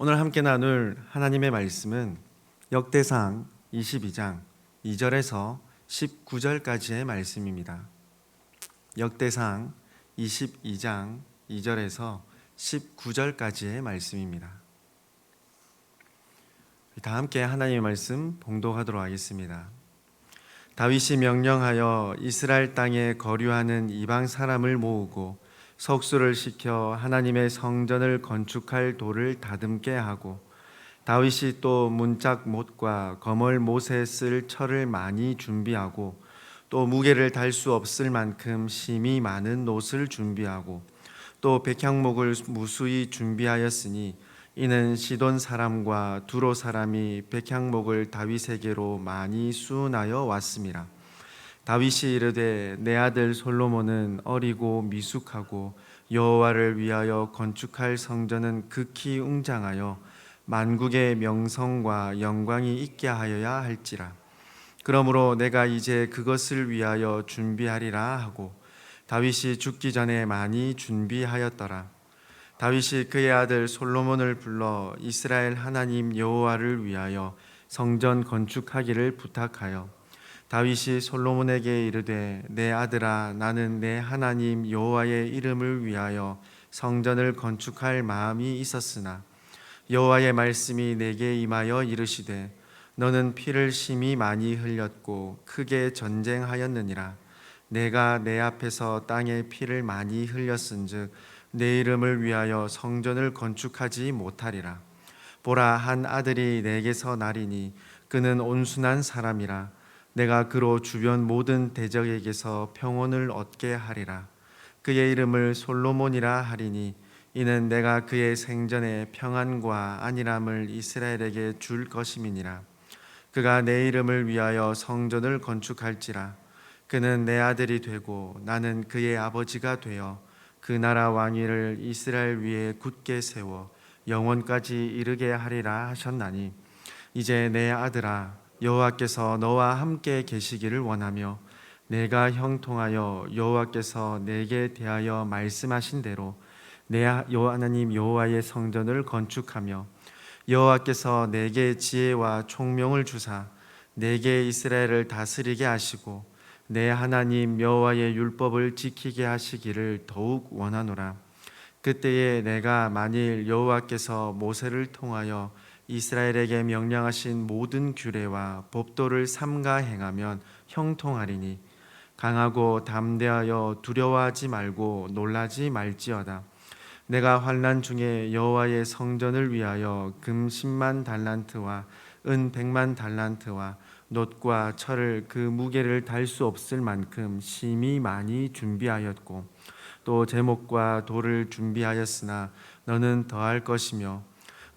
오늘 함께 나눌 하나님의 말씀은 역대상 22장 2절에서 19절까지의 말씀입니다. 역대상 22장 2절에서 19절까지의 말씀입니다. 다 함께 하나님의 말씀 봉독하도록 하겠습니다. 다윗이 명령하여 이스라엘 땅에 거류하는 이방 사람을 모으고 석수를 시켜 하나님의 성전을 건축할 돌을 다듬게 하고, 다윗이 또 문짝 못과 거멀 못에 쓸 철을 많이 준비하고, 또 무게를 달 수 없을 만큼 심이 많은 놋을 준비하고, 또 백향목을 무수히 준비하였으니 이는 시돈 사람과 두로 사람이 백향목을 다윗에게로 많이 수운하여 왔음이라. 다윗이 이르되 내 아들 솔로몬은 어리고 미숙하고 여호와를 위하여 건축할 성전은 극히 웅장하여 만국의 명성과 영광이 있게 하여야 할지라. 그러므로 내가 이제 그것을 위하여 준비하리라 하고, 다윗이 죽기 전에 많이 준비하였더라. 다윗이 그의 아들 솔로몬을 불러 이스라엘 하나님 여호와를 위하여 성전 건축하기를 부탁하여, 다윗이 솔로몬에게 이르되 내 아들아, 나는 내 하나님 여호와의 이름을 위하여 성전을 건축할 마음이 있었으나 여호와의 말씀이 내게 임하여 이르시되 너는 피를 심히 많이 흘렸고 크게 전쟁하였느니라. 내가 내 앞에서 땅에 피를 많이 흘렸은즉 내 이름을 위하여 성전을 건축하지 못하리라. 보라, 한 아들이 내게서 나리니 그는 온순한 사람이라. 내가 그로 주변 모든 대적에게서 평온을 얻게 하리라. 그의 이름을 솔로몬이라 하리니 이는 내가 그의 생전에 평안과 안일함을 이스라엘에게 줄 것임이니라. 그가 내 이름을 위하여 성전을 건축할지라. 그는 내 아들이 되고 나는 그의 아버지가 되어 그 나라 왕위를 이스라엘 위에 굳게 세워 영원까지 이르게 하리라 하셨나니, 이제 내 아들아, 여호와께서 너와 함께 계시기를 원하며 내가 형통하여 여호와께서 내게 대하여 말씀하신 대로 내 하나님 여호와의 성전을 건축하며, 여호와께서 내게 지혜와 총명을 주사 내게 이스라엘을 다스리게 하시고 내 하나님 여호와의 율법을 지키게 하시기를 더욱 원하노라. 그때에 내가 만일 여호와께서 모세를 통하여 이스라엘에게 명령하신 모든 규례와 법도를 삼가 행하면 형통하리니, 강하고 담대하여 두려워하지 말고 놀라지 말지어다. 내가 환난 중에 여호와의 성전을 위하여 금 10만 달란트와 은 100만 달란트와 놋과 철을 그 무게를 달 수 없을 만큼 심히 많이 준비하였고, 또 제목과 돌을 준비하였으나 너는 더할 것이며,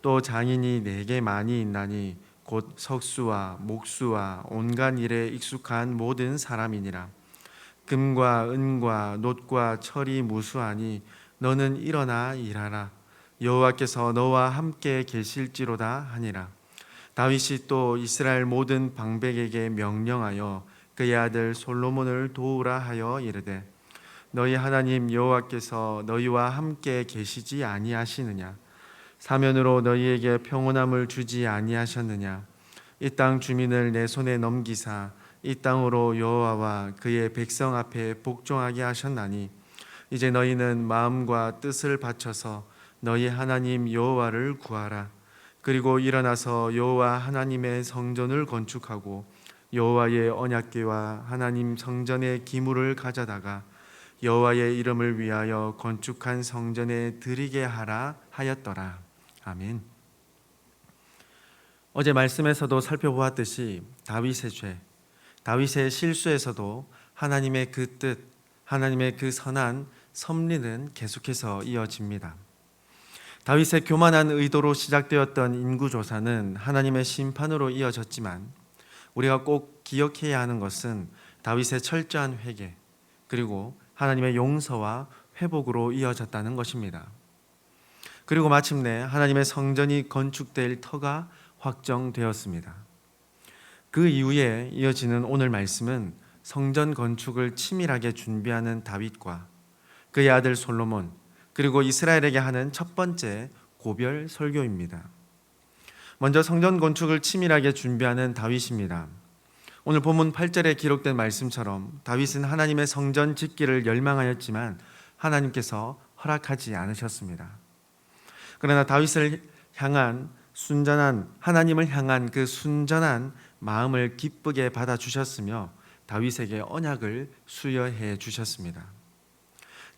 또 장인이 내게 많이 있나니 곧 석수와 목수와 온갖 일에 익숙한 모든 사람이니라. 금과 은과 놋과 철이 무수하니 너는 일어나 일하라. 여호와께서 너와 함께 계실지로다 하니라. 다윗이 또 이스라엘 모든 방백에게 명령하여 그의 아들 솔로몬을 도우라 하여 이르되, 너희 하나님 여호와께서 너희와 함께 계시지 아니하시느냐? 사면으로 너희에게 평온함을 주지 아니하셨느냐? 이 땅 주민을 내 손에 넘기사 이 땅으로 여호와와 그의 백성 앞에 복종하게 하셨나니, 이제 너희는 마음과 뜻을 바쳐서 너희 하나님 여호와를 구하라. 그리고 일어나서 여호와 하나님의 성전을 건축하고 여호와의 언약궤와 하나님 성전의 기물을 가져다가 여호와의 이름을 위하여 건축한 성전에 드리게 하라 하였더라. 아멘. 어제 말씀에서도 살펴보았듯이 다윗의 죄, 다윗의 실수에서도 하나님의 그 뜻, 하나님의 그 선한 섭리는 계속해서 이어집니다. 다윗의 교만한 의도로 시작되었던 인구조사는 하나님의 심판으로 이어졌지만, 우리가 꼭 기억해야 하는 것은 다윗의 철저한 회개, 그리고 하나님의 용서와 회복으로 이어졌다는 것입니다. 그리고 마침내 하나님의 성전이 건축될 터가 확정되었습니다. 그 이후에 이어지는 오늘 말씀은 성전 건축을 치밀하게 준비하는 다윗과 그의 아들 솔로몬, 그리고 이스라엘에게 하는 첫 번째 고별 설교입니다. 먼저 성전 건축을 치밀하게 준비하는 다윗입니다. 오늘 본문 8절에 기록된 말씀처럼 다윗은 하나님의 성전 짓기를 열망하였지만 하나님께서 허락하지 않으셨습니다. 그러나 다윗을 향한 하나님을 향한 그 순전한 마음을 기쁘게 받아주셨으며 다윗에게 언약을 수여해 주셨습니다.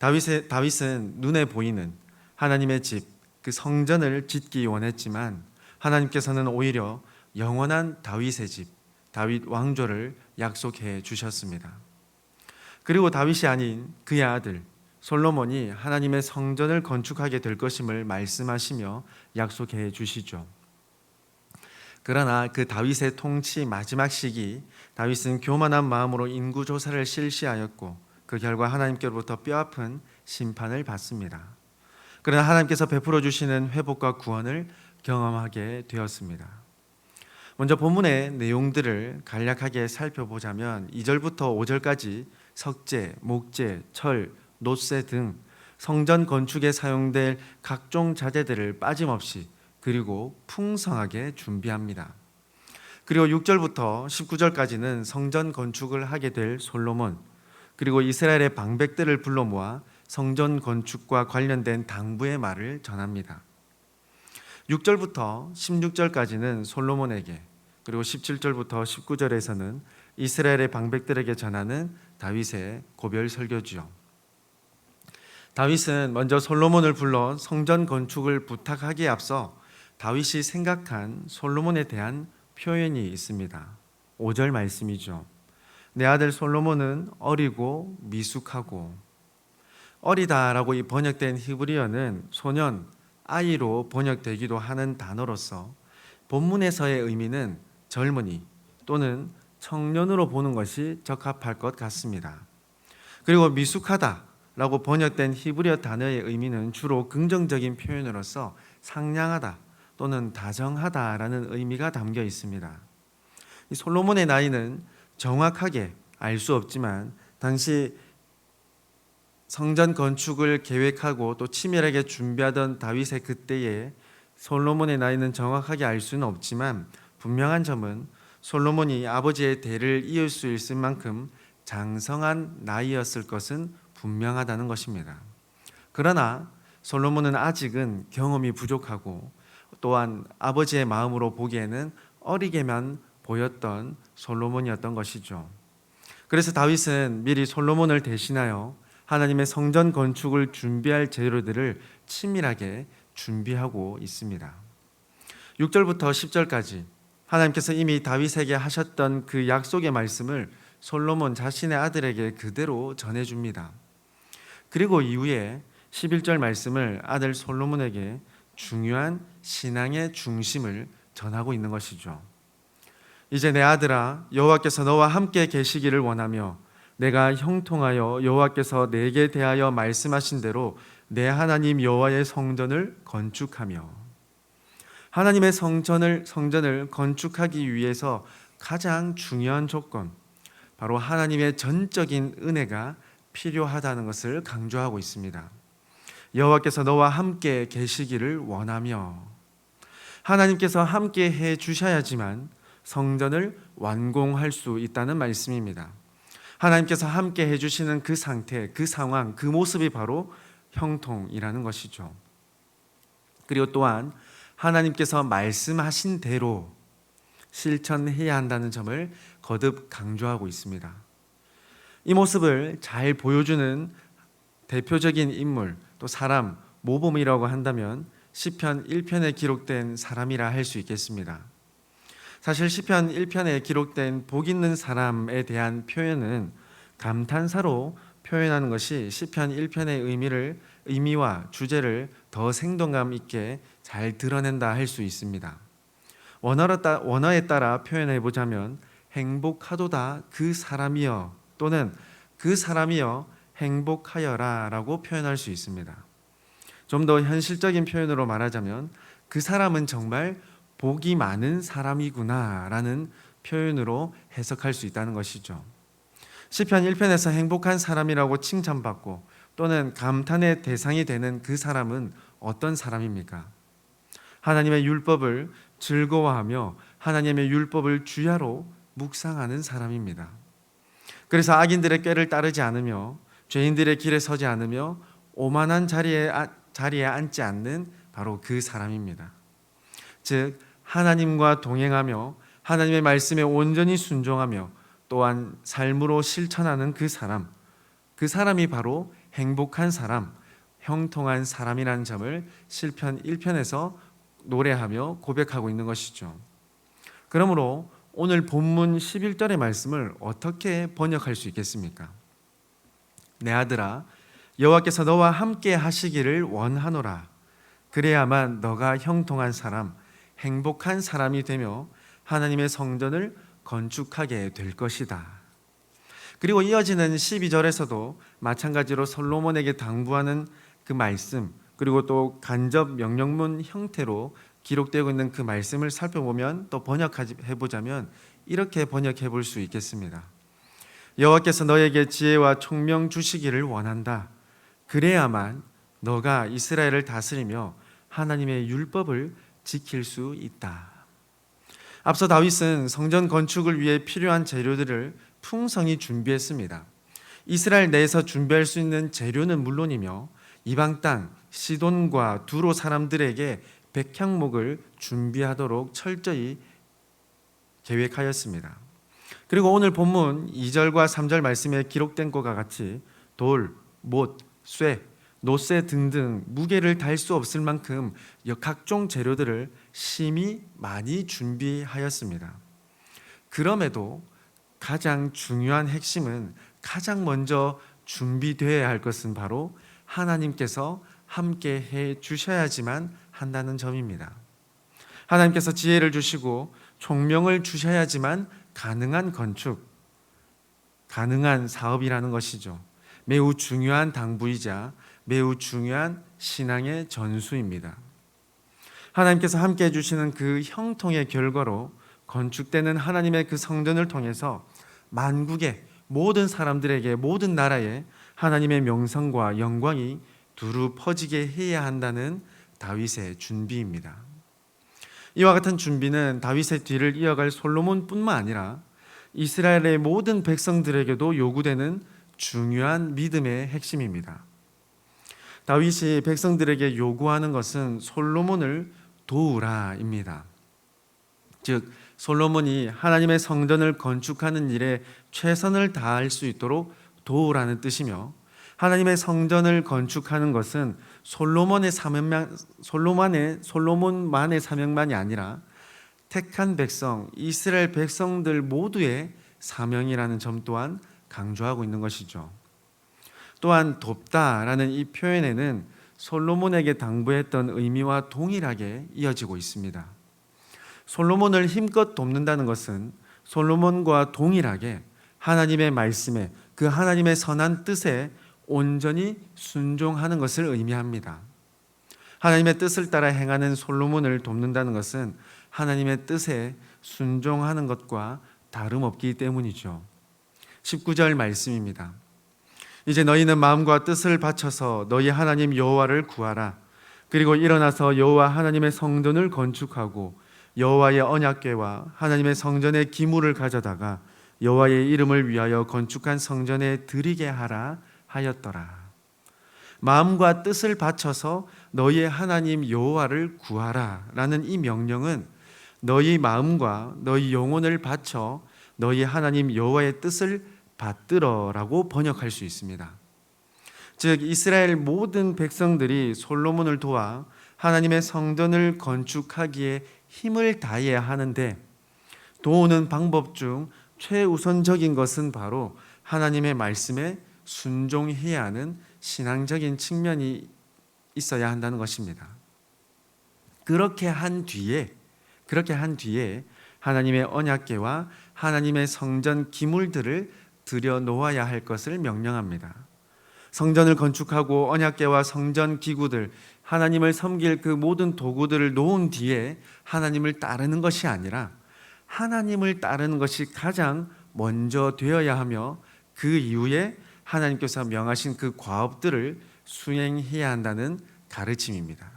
다윗은 눈에 보이는 하나님의 집, 그 성전을 짓기 원했지만 하나님께서는 오히려 영원한 다윗의 집, 다윗 왕조를 약속해 주셨습니다. 그리고 다윗이 아닌 그의 아들 솔로몬이 하나님의 성전을 건축하게 될 것임을 말씀하시며 약속해 주시죠. 그러나 그 다윗의 통치 마지막 시기, 다윗은 교만한 마음으로 인구조사를 실시하였고 그 결과 하나님께로부터 뼈아픈 심판을 받습니다. 그러나 하나님께서 베풀어 주시는 회복과 구원을 경험하게 되었습니다. 먼저 본문의 내용들을 간략하게 살펴보자면 2절부터 5절까지 석재, 목재, 철, 놋세 등 성전 건축에 사용될 각종 자재들을 빠짐없이 그리고 풍성하게 준비합니다. 그리고 6절부터 19절까지는 성전 건축을 하게 될 솔로몬, 그리고 이스라엘의 방백들을 불러 모아 성전 건축과 관련된 당부의 말을 전합니다. 6절부터 16절까지는 솔로몬에게, 그리고 17절부터 19절에서는 이스라엘의 방백들에게 전하는 다윗의 고별 설교지요. 다윗은 먼저 솔로몬을 불러 성전 건축을 부탁하기에 앞서 다윗이 생각한 솔로몬에 대한 표현이 있습니다. 5절 말씀이죠. 내 아들 솔로몬은 어리고 미숙하고, 어리다라고 이 번역된 히브리어는 소년, 아이로 번역되기도 하는 단어로서 본문에서의 의미는 젊은이 또는 청년으로 보는 것이 적합할 것 같습니다. 그리고 미숙하다라고 번역된 히브리어 단어의 의미는 주로 긍정적인 표현으로서 상냥하다 또는 다정하다라는 의미가 담겨 있습니다. 이 솔로몬의 나이는 정확하게 알 수 없지만 당시 성전 건축을 계획하고 또 치밀하게 준비하던 다윗의 그때에 솔로몬의 나이는 정확하게 알 수는 없지만 분명한 점은 솔로몬이 아버지의 대를 이을 수 있을 만큼 장성한 나이였을 것은 분명하다는 것입니다. 그러나 솔로몬은 아직은 경험이 부족하고 또한 아버지의 마음으로 보기에는 어리게만 보였던 솔로몬이었던 것이죠. 그래서 다윗은 미리 솔로몬을 대신하여 하나님의 성전 건축을 준비할 재료들을 치밀하게 준비하고 있습니다. 6절부터 10절까지 하나님께서 이미 다윗에게 하셨던 그 약속의 말씀을 솔로몬 자신의 아들에게 그대로 전해줍니다. 그리고 이후에 11절 말씀을 아들 솔로몬에게 중요한 신앙의 중심을 전하고 있는 것이죠. 이제 내 아들아, 여호와께서 너와 함께 계시기를 원하며 내가 형통하여 여호와께서 내게 대하여 말씀하신 대로 내 하나님 여호와의 성전을 건축하며, 하나님의 성전을 건축하기 위해서 가장 중요한 조건, 바로 하나님의 전적인 은혜가 필요하다는 것을 강조하고 있습니다. 여호와께서 너와 함께 계시기를 원하며, 하나님께서 함께 해 주셔야지만 성전을 완공할 수 있다는 말씀입니다. 하나님께서 함께 해주시는 그 상태, 그 상황, 그 모습이 바로 형통이라는 것이죠. 그리고 또한 하나님께서 말씀하신 대로 실천해야 한다는 점을 거듭 강조하고 있습니다. 이 모습을 잘 보여주는 대표적인 인물, 또 사람, 모범이라고 한다면 시편 1편에 기록된 사람이라 할 수 있겠습니다. 사실 시편 1편에 기록된 복 있는 사람에 대한 표현은 감탄사로 표현하는 것이 시편 1편의 의미와 주제를 더 생동감 있게 잘 드러낸다 할 수 있습니다. 원어에 따라 표현해 보자면 행복하도다 그 사람이여, 또는 그 사람이여 행복하여라 라고 표현할 수 있습니다. 좀 더 현실적인 표현으로 말하자면 그 사람은 정말 복이 많은 사람이구나 라는 표현으로 해석할 수 있다는 것이죠. 시편 1편에서 행복한 사람이라고 칭찬받고 또는 감탄의 대상이 되는 그 사람은 어떤 사람입니까? 하나님의 율법을 즐거워하며 하나님의 율법을 주야로 묵상하는 사람입니다. 그래서 악인들의 꾀를 따르지 않으며 죄인들의 길에 서지 않으며 오만한 자리에 앉지 않는 바로 그 사람입니다. 즉 하나님과 동행하며 하나님의 말씀에 온전히 순종하며 또한 삶으로 실천하는 그 사람이 바로 행복한 사람, 형통한 사람이라는 점을 시편 1편에서 노래하며 고백하고 있는 것이죠. 그러므로 오늘 본문 11절의 말씀을 어떻게 번역할 수 있겠습니까? 내 아들아, 여호와께서 너와 함께 하시기를 원하노라. 그래야만 너가 형통한 사람, 행복한 사람이 되며 하나님의 성전을 건축하게 될 것이다. 그리고 이어지는 12절에서도 마찬가지로 솔로몬에게 당부하는 그 말씀, 그리고 또 간접 명령문 형태로 기록되고 있는 그 말씀을 살펴보면 또 번역해보자면 이렇게 번역해 볼 수 있겠습니다. 여호와께서 너에게 지혜와 총명 주시기를 원한다. 그래야만 너가 이스라엘을 다스리며 하나님의 율법을 지킬 수 있다. 앞서 다윗은 성전 건축을 위해 필요한 재료들을 풍성히 준비했습니다. 이스라엘 내에서 준비할 수 있는 재료는 물론이며 이방 땅 시돈과 두로 사람들에게 백향목을 준비하도록 철저히 계획하였습니다. 그리고 오늘 본문 2절과 3절 말씀에 기록된 것과 같이 돌, 못, 쇠, 노쇠 등등 무게를 달 수 없을 만큼 각종 재료들을 심히 많이 준비하였습니다. 그럼에도 가장 중요한 핵심은 가장 먼저 준비되어야 할 것은 바로 하나님께서 함께 해 주셔야지만 한다는 점입니다. 하나님께서 지혜를 주시고 총명을 주셔야지만 가능한 건축, 가능한 사업이라는 것이죠. 매우 중요한 당부이자 매우 중요한 신앙의 전수입니다. 하나님께서 함께 해주시는 그 형통의 결과로 건축되는 하나님의 그 성전을 통해서 만국의 모든 사람들에게 모든 나라에 하나님의 명성과 영광이 두루 퍼지게 해야 한다는 다윗의 준비입니다. 이와 같은 준비는 다윗의 뒤를 이어갈 솔로몬뿐만 아니라 이스라엘의 모든 백성들에게도 요구되는 중요한 믿음의 핵심입니다. 다윗이 백성들에게 요구하는 것은 솔로몬을 도우라입니다. 즉 솔로몬이 하나님의 성전을 건축하는 일에 최선을 다할 수 있도록 도우라는 뜻이며, 하나님의 성전을 건축하는 것은 솔로몬만의 사명만이 아니라 택한 백성, 이스라엘 백성들 모두의 사명이라는 점 또한 강조하고 있는 것이죠. 또한 돕다라는 이 표현에는 솔로몬에게 당부했던 의미와 동일하게 이어지고 있습니다. 솔로몬을 힘껏 돕는다는 것은 솔로몬과 동일하게 하나님의 말씀에, 그 하나님의 선한 뜻에 온전히 순종하는 것을 의미합니다. 하나님의 뜻을 따라 행하는 솔로몬을 돕는다는 것은 하나님의 뜻에 순종하는 것과 다름없기 때문이죠. 19절 말씀입니다. 이제 너희는 마음과 뜻을 바쳐서 너희 하나님 여호와를 구하라. 그리고 일어나서 여호와 하나님의 성전을 건축하고 여호와의 언약궤와 하나님의 성전의 기물을 가져다가 여호와의 이름을 위하여 건축한 성전에 드리게 하라 하였더라. 마음과 뜻을 바쳐서 너희의 하나님 여호와를 구하라 라는 이 명령은 너희 마음과 너희 영혼을 바쳐 너희 하나님 여호와의 뜻을 받들어라고 번역할 수 있습니다. 즉 이스라엘 모든 백성들이 솔로몬을 도와 하나님의 성전을 건축하기에 힘을 다해야 하는데, 도우는 방법 중 최우선적인 것은 바로 하나님의 말씀에 순종해야 하는 신앙적인 측면이 있어야 한다는 것입니다. 그렇게 한 뒤에 하나님의 언약궤와 하나님의 성전 기물들을 들여 놓아야 할 것을 명령합니다. 성전을 건축하고 언약궤와 성전 기구들, 하나님을 섬길 그 모든 도구들을 놓은 뒤에 하나님을 따르는 것이 아니라 하나님을 따르는 것이 가장 먼저 되어야 하며, 그 이후에 하나님께서 명하신 그 과업들을 수행해야 한다는 가르침입니다.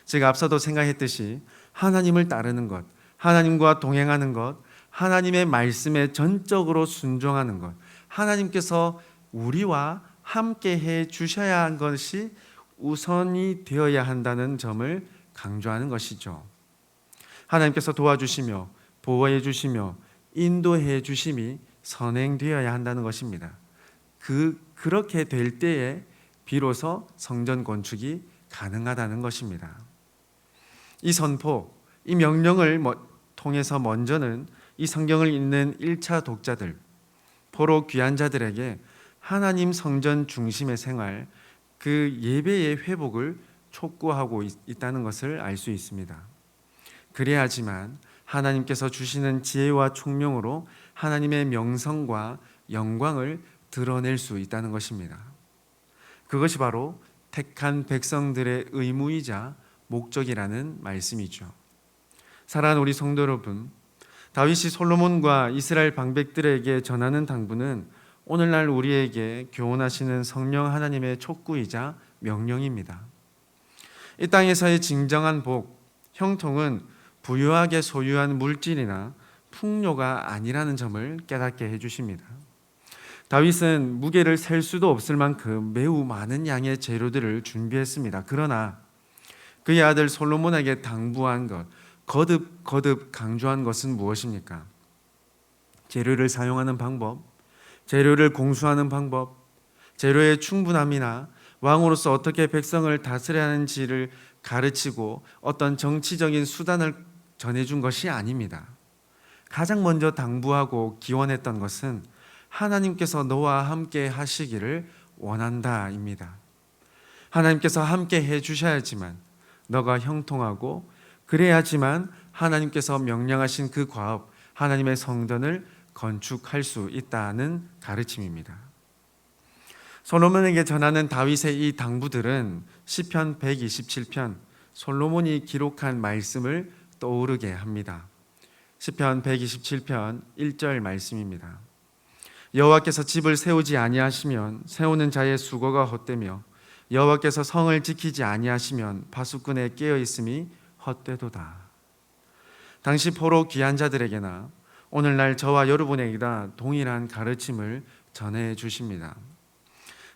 제가 앞서도 생각했듯이 하나님을 따르는 것, 하나님과 동행하는 것, 하나님의 말씀에 전적으로 순종하는 것, 하나님께서 우리와 함께 해 주셔야 한 것이 우선이 되어야 한다는 점을 강조하는 것이죠. 하나님께서 도와주시며 보호해 주시며 인도해 주심이 선행되어야 한다는 것입니다. 그렇게 될 때에 비로소 성전 건축이 가능하다는 것입니다. 이 선포, 이 명령을 통해서 먼저는 이 성경을 읽는 1차 독자들, 포로 귀한 자들에게 하나님 성전 중심의 생활, 그 예배의 회복을 촉구하고 있다는 것을 알 수 있습니다. 그래야지만 하나님께서 주시는 지혜와 총명으로 하나님의 명성과 영광을 드러낼 수 있다는 것입니다. 그것이 바로 택한 백성들의 의무이자 목적이라는 말씀이죠. 사랑하는 우리 성도 여러분, 다윗이 솔로몬과 이스라엘 방백들에게 전하는 당부는 오늘날 우리에게 교훈하시는 성령 하나님의 촉구이자 명령입니다. 이 땅에서의 진정한 복, 형통은 부유하게 소유한 물질이나 풍요가 아니라는 점을 깨닫게 해주십니다. 다윗은 무게를 셀 수도 없을 만큼 매우 많은 양의 재료들을 준비했습니다. 그러나 그의 아들 솔로몬에게 당부한 것, 거듭 강조한 것은 무엇입니까? 재료를 사용하는 방법, 재료를 공수하는 방법, 재료의 충분함이나 왕으로서 어떻게 백성을 다스려야 하는지를 가르치고 어떤 정치적인 수단을 전해준 것이 아닙니다. 가장 먼저 당부하고 기원했던 것은 하나님께서 너와 함께 하시기를 원한다입니다. 하나님께서 함께 해주셔야지만 너가 형통하고 그래야지만 하나님께서 명령하신 그 과업, 하나님의 성전을 건축할 수 있다는 가르침입니다. 솔로몬에게 전하는 다윗의 이 당부들은 시편 127편, 솔로몬이 기록한 말씀을 떠오르게 합니다. 시편 127편 1절 말씀입니다. 여호와께서 집을 세우지 아니하시면 세우는 자의 수고가 헛되며 여호와께서 성을 지키지 아니하시면 파수꾼의 깨어 있음이 헛되도다. 당시 포로 귀한 자들에게나 오늘날 저와 여러분에게나 동일한 가르침을 전해 주십니다.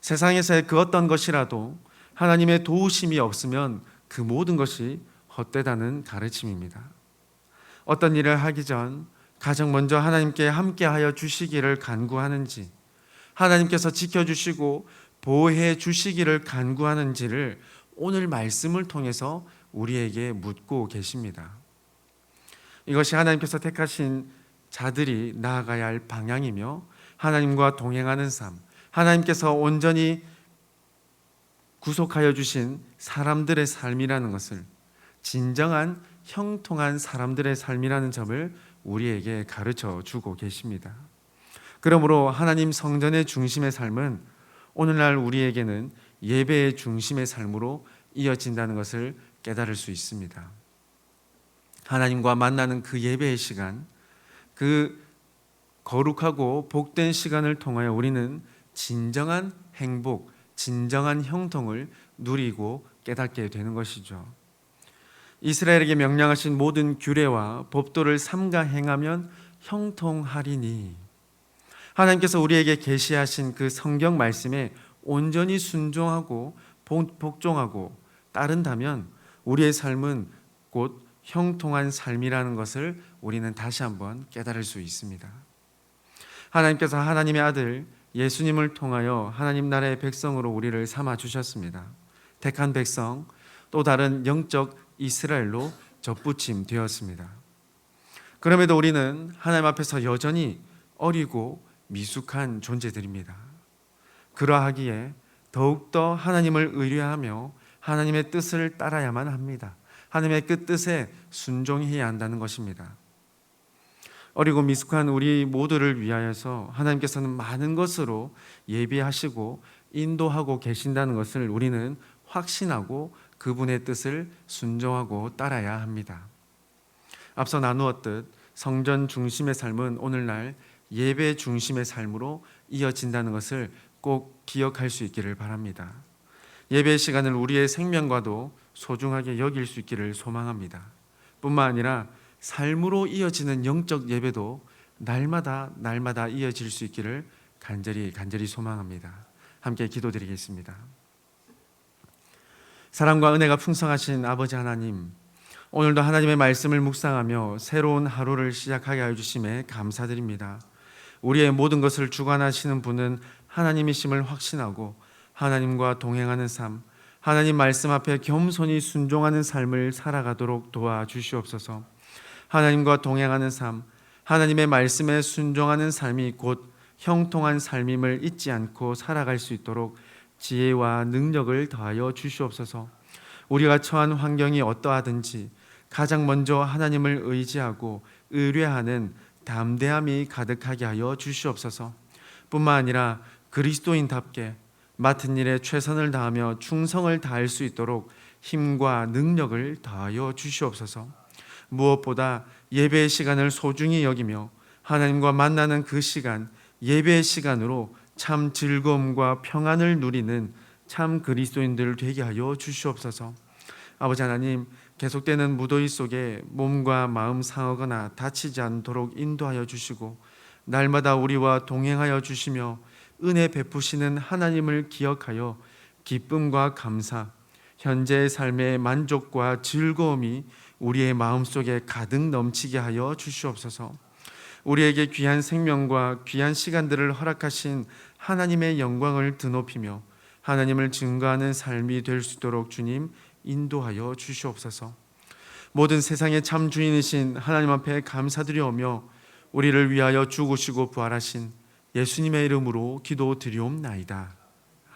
세상에서의 그 어떤 것이라도 하나님의 도우심이 없으면 그 모든 것이 헛되다는 가르침입니다. 어떤 일을 하기 전 가장 먼저 하나님께 함께하여 주시기를 간구하는지, 하나님께서 지켜주시고 보호해 주시기를 간구하는지를 오늘 말씀을 통해서 우리에게 묻고 계십니다. 이것이 하나님께서 택하신 자들이 나아가야 할 방향이며 하나님과 동행하는 삶, 하나님께서 온전히 구속하여 주신 사람들의 삶이라는 것을, 진정한 형통한 사람들의 삶이라는 점을 우리에게 가르쳐 주고 계십니다. 그러므로 하나님 성전의 중심의 삶은 오늘날 우리에게는 예배의 중심의 삶으로 이어진다는 것을 깨달을 수 있습니다. 하나님과 만나는 그 예배의 시간, 그 거룩하고 복된 시간을 통하여 우리는 진정한 행복, 진정한 형통을 누리고 깨닫게 되는 것이죠. 이스라엘에게 명령하신 모든 규례와 법도를 삼가 행하면 형통하리니, 하나님께서 우리에게 계시하신 그 성경 말씀에 온전히 순종하고 복종하고 따른다면 우리의 삶은 곧 형통한 삶이라는 것을 우리는 다시 한번 깨달을 수 있습니다. 하나님께서 하나님의 아들 예수님을 통하여 하나님 나라의 백성으로 우리를 삼아 주셨습니다. 택한 백성, 또 다른 영적 이스라엘로 접붙임 되었습니다. 그럼에도 우리는 하나님 앞에서 여전히 어리고 미숙한 존재들입니다. 그러하기에 더욱더 하나님을 의뢰하며 하나님의 뜻을 따라야만 합니다. 하나님의 그 뜻에 순종해야 한다는 것입니다. 어리고 미숙한 우리 모두를 위하여서 하나님께서는 많은 것으로 예비하시고 인도하고 계신다는 것을 우리는 확신하고 그분의 뜻을 순종하고 따라야 합니다. 앞서 나누었듯 성전 중심의 삶은 오늘날 예배 중심의 삶으로 이어진다는 것을 꼭 기억할 수 있기를 바랍니다. 예배의 시간을 우리의 생명과도 소중하게 여길 수 있기를 소망합니다. 뿐만 아니라 삶으로 이어지는 영적 예배도 날마다 이어질 수 있기를 간절히 소망합니다. 함께 기도드리겠습니다. 사랑과 은혜가 풍성하신 아버지 하나님, 오늘도 하나님의 말씀을 묵상하며 새로운 하루를 시작하게 하여 주심에 감사드립니다. 우리의 모든 것을 주관하시는 분은 하나님이심을 확신하고 하나님과 동행하는 삶, 하나님 말씀 앞에 겸손히 순종하는 삶을 살아가도록 도와주시옵소서. 하나님과 동행하는 삶, 하나님의 말씀에 순종하는 삶이 곧 형통한 삶임을 잊지 않고 살아갈 수 있도록 지혜와 능력을 더하여 주시옵소서. 우리가 처한 환경이 어떠하든지 가장 먼저 하나님을 의지하고 의뢰하는 담대함이 가득하게 하여 주시옵소서. 뿐만 아니라 그리스도인답게 맡은 일에 최선을 다하며 충성을 다할 수 있도록 힘과 능력을 더하여 주시옵소서. 무엇보다 예배의 시간을 소중히 여기며 하나님과 만나는 그 시간, 예배의 시간으로 참 즐거움과 평안을 누리는 참 그리스도인들 되게 하여 주시옵소서. 아버지 하나님, 계속되는 무더위 속에 몸과 마음 상하거나 다치지 않도록 인도하여 주시고 날마다 우리와 동행하여 주시며 은혜 베푸시는 하나님을 기억하여 기쁨과 감사, 현재의 삶의 만족과 즐거움이 우리의 마음속에 가득 넘치게 하여 주시옵소서. 우리에게 귀한 생명과 귀한 시간들을 허락하신 하나님의 영광을 드높이며 하나님을 증거하는 삶이 될 수 있도록 주님 인도하여 주시옵소서. 모든 세상의 참 주인이신 하나님 앞에 감사드리오며 우리를 위하여 죽으시고 부활하신 예수님의 이름으로 기도드리옵나이다.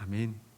아멘.